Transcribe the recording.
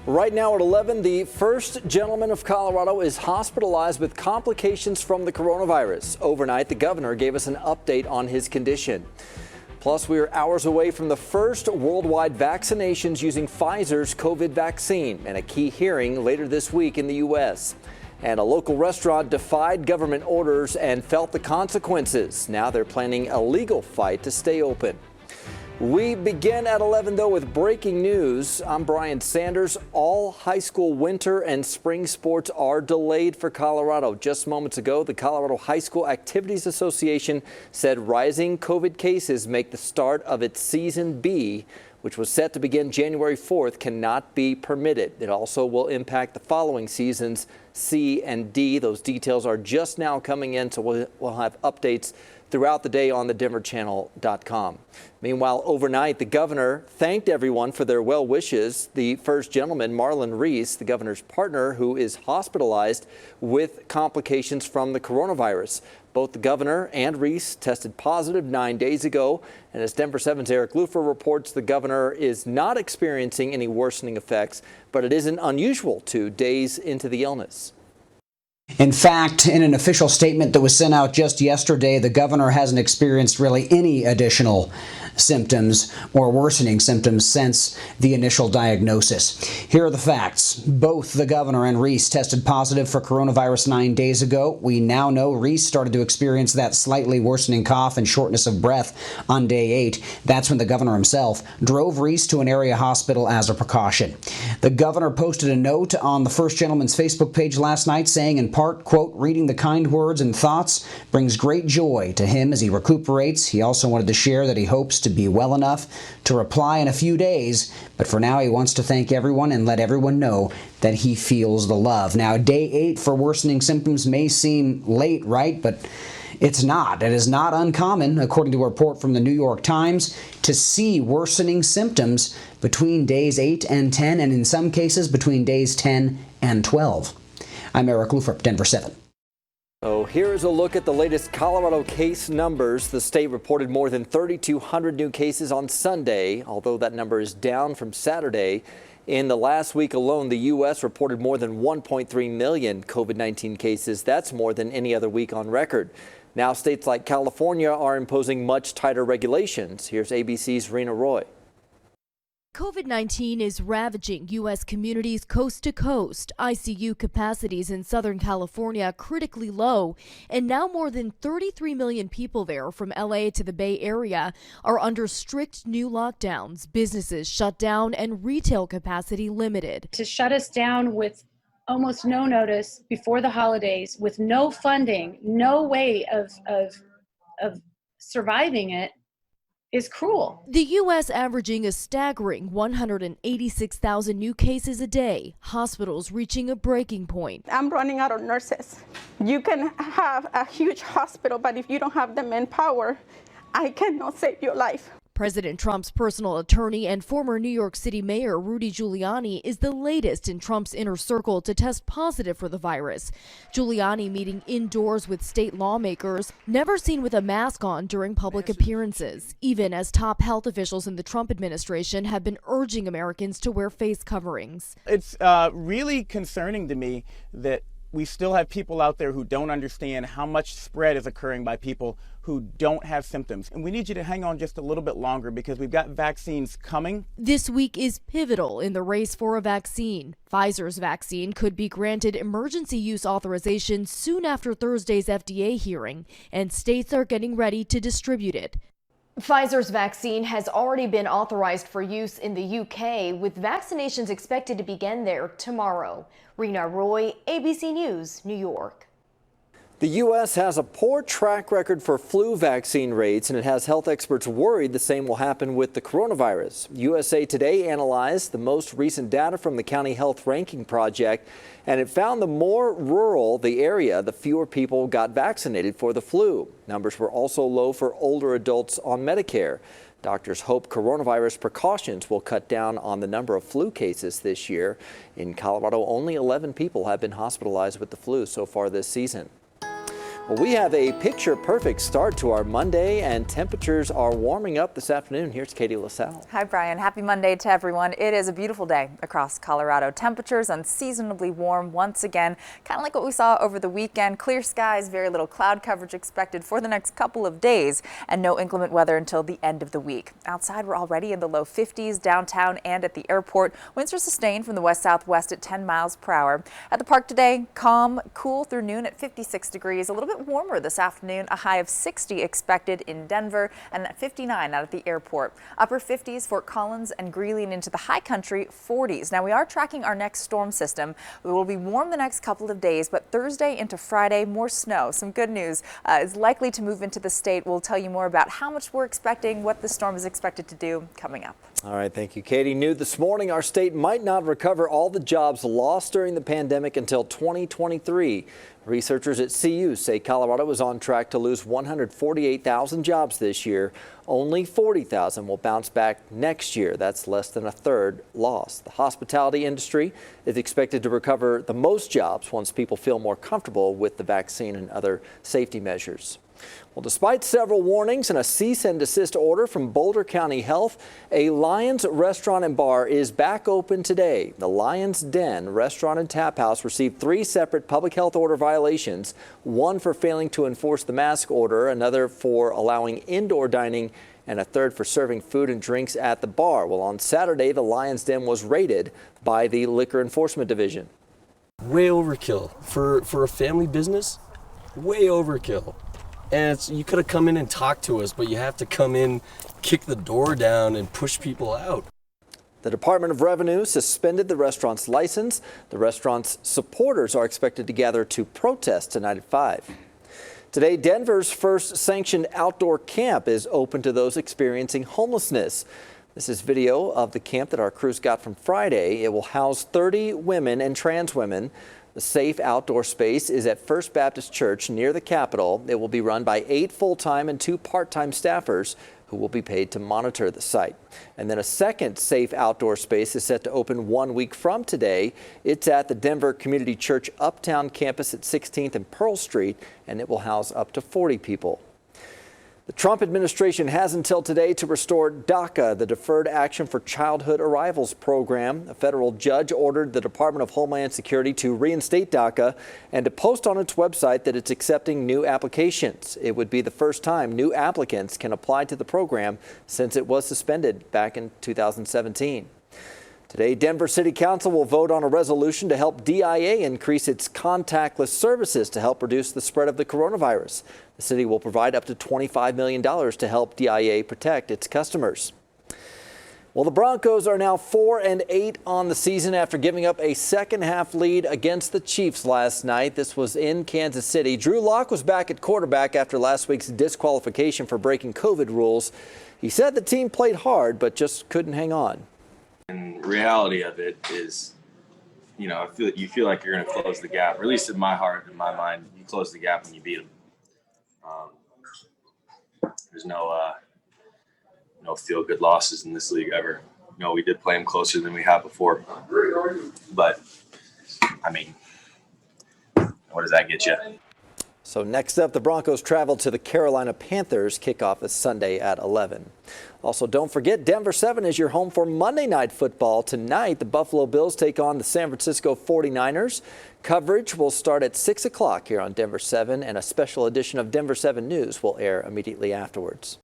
Right now at 11, the first gentleman of Colorado is hospitalized with complications from the coronavirus. Overnight, the governor gave us an update on his condition. Plus, we are hours away from the first worldwide vaccinations using Pfizer's COVID vaccine and a key hearing later this week in the U.S. And a local restaurant defied government orders and felt the consequences. Now they're planning a legal fight to stay open. We begin at 11, though, with breaking news. I'm Brian Sanders. All high school winter and spring sports are delayed for Colorado. Just moments ago, the Colorado High School Activities Association said rising COVID cases make the start of its Season B, which was set to begin January 4th, cannot be permitted. It also will impact the following seasons, C and D. Those details are just now coming in, so we'll have updates throughout the day on the denverchannel.com. Meanwhile, overnight, the governor thanked everyone for their well wishes. The first gentleman, Marlon Reese, the governor's partner, who is hospitalized with complications from the coronavirus. Both the governor and Reese tested positive 9 days ago. And as Denver7's Eric Lufer reports, the governor is not experiencing any worsening effects, but it isn't unusual 2 days into the illness. In fact, in an official statement that was sent out just yesterday, the governor hasn't experienced really any additional symptoms or worsening symptoms since the initial diagnosis. Here are the facts. Both the governor and Reese tested positive for coronavirus 9 days ago. We now know Reese started to experience that slightly worsening cough and shortness of breath on day 8. That's when the governor himself drove Reese to an area hospital as a precaution. The governor posted a note on the first gentleman's Facebook page last night saying, in part, quote, reading the kind words and thoughts brings great joy to him as he recuperates. He also wanted to share that he hopes to be well enough to reply in a few days, but for now he wants to thank everyone and let everyone know that he feels the love. Now, day 8 for worsening symptoms may seem late, right? But it's not. It is not uncommon, according to a report from the New York Times, to see worsening symptoms between days 8 and 10, and in some cases between days 10 and 12. I'm Eric Lufer, Denver7. So here's a look at the latest Colorado case numbers. The state reported more than 3,200 new cases on Sunday, although that number is down from Saturday. In the last week alone, the U.S. reported more than 1.3 million COVID-19 cases. That's more than any other week on record. Now, states like California are imposing much tighter regulations. Here's ABC's Rena Roy. COVID-19 is ravaging U.S. communities coast to coast. ICU capacities in Southern California critically low, and now more than 33 million people there from L.A. to the Bay Area are under strict new lockdowns, businesses shut down, and retail capacity limited. To shut us down with almost no notice before the holidays, with no funding, no way of surviving it, is cruel. The U.S. averaging a staggering 186,000 new cases a day, hospitals reaching a breaking point. I'm running out of nurses. You can have a huge hospital, but if you don't have the manpower, I cannot save your life. President Trump's personal attorney and former New York City Mayor Rudy Giuliani is the latest in Trump's inner circle to test positive for the virus. Giuliani meeting indoors with state lawmakers, never seen with a mask on during public appearances, even as top health officials in the Trump administration have been urging Americans to wear face coverings. It's really concerning to me that we still have people out there who don't understand how much spread is occurring by people who don't have symptoms. And we need you to hang on just a little bit longer because we've got vaccines coming. This week is pivotal in the race for a vaccine. Pfizer's vaccine could be granted emergency use authorization soon after Thursday's FDA hearing, and states are getting ready to distribute it. Pfizer's vaccine has already been authorized for use in the UK, with vaccinations expected to begin there tomorrow. Rena Roy, ABC News, New York. The U.S. has a poor track record for flu vaccine rates, and it has health experts worried the same will happen with the coronavirus. USA Today analyzed the most recent data from the County Health Ranking Project, and it found the more rural the area, the fewer people got vaccinated for the flu. Numbers were also low for older adults on Medicare. Doctors hope coronavirus precautions will cut down on the number of flu cases this year. In Colorado, only 11 people have been hospitalized with the flu so far this season. Well, we have a picture-perfect start to our Monday, and temperatures are warming up this afternoon. Here's Katie LaSalle. Hi, Brian. Happy Monday to everyone. It is a beautiful day across Colorado. Temperatures unseasonably warm once again, kind of like what we saw over the weekend. Clear skies, very little cloud coverage expected for the next couple of days, and no inclement weather until the end of the week. Outside, we're already in the low 50s downtown and at the airport. Winds are sustained from the west-southwest at 10 miles per hour. At the park today, calm, cool through noon at 56 degrees. A little bit warmer this afternoon, a high of 60 expected in Denver and 59 out at the airport. Upper 50s, Fort Collins and Greeley, and into the high country 40s. Now we are tracking our next storm system. It will be warm the next couple of days, but Thursday into Friday, more snow. Some good news is likely to move into the state. We'll tell you more about how much we're expecting, what the storm is expected to do coming up. All right, thank you, Katie. New this morning, our state might not recover all the jobs lost during the pandemic until 2023. Researchers at CU say Colorado is on track to lose 148,000 jobs this year. Only 40,000 will bounce back next year. That's less than a third lost. The hospitality industry is expected to recover the most jobs once people feel more comfortable with the vaccine and other safety measures. Well, despite several warnings and a cease and desist order from Boulder County Health, a Lions restaurant and bar is back open today. The Lions Den restaurant and tap house received 3 separate public health order violations, one for failing to enforce the mask order, another for allowing indoor dining, and a third for serving food and drinks at the bar. Well, on Saturday, the Lions Den was raided by the Liquor Enforcement Division. Way overkill for a family business. Way overkill. And you could have come in and talked to us, but you have to come in, kick the door down, and push people out. The Department of Revenue suspended the restaurant's license. The restaurant's supporters are expected to gather to protest tonight at 5. Today, Denver's first sanctioned outdoor camp is open to those experiencing homelessness. This is video of the camp that our crews got from Friday. It will house 30 women and trans women. The safe outdoor space is at First Baptist Church near the Capitol. It will be run by 8 full-time and 2 part-time staffers who will be paid to monitor the site. And then a second safe outdoor space is set to open 1 week from today. It's at the Denver Community Church Uptown campus at 16th and Pearl Street, and it will house up to 40 people. The Trump administration has until today to restore DACA, the Deferred Action for Childhood Arrivals program. A federal judge ordered the Department of Homeland Security to reinstate DACA and to post on its website that it's accepting new applications. It would be the first time new applicants can apply to the program since it was suspended back in 2017. Today, Denver City Council will vote on a resolution to help DIA increase its contactless services to help reduce the spread of the coronavirus. The city will provide up to $25 million to help DIA protect its customers. Well, the Broncos are now 4-8 on the season after giving up a second-half lead against the Chiefs last night. This was in Kansas City. Drew Lock was back at quarterback after last week's disqualification for breaking COVID rules. He said the team played hard, but just couldn't hang on. And reality of it is, you feel like you're going to close the gap, or at least in my heart, in my mind, you close the gap when you beat them. There's no feel-good losses in this league ever. We did play them closer than we have before. But, I mean, what does that get you? So next up, the Broncos travel to the Carolina Panthers. Kickoff is Sunday at 11. Also, don't forget, Denver7 is your home for Monday Night Football. Tonight, the Buffalo Bills take on the San Francisco 49ers. Coverage will start at 6 o'clock here on Denver7, and a special edition of Denver7 News will air immediately afterwards.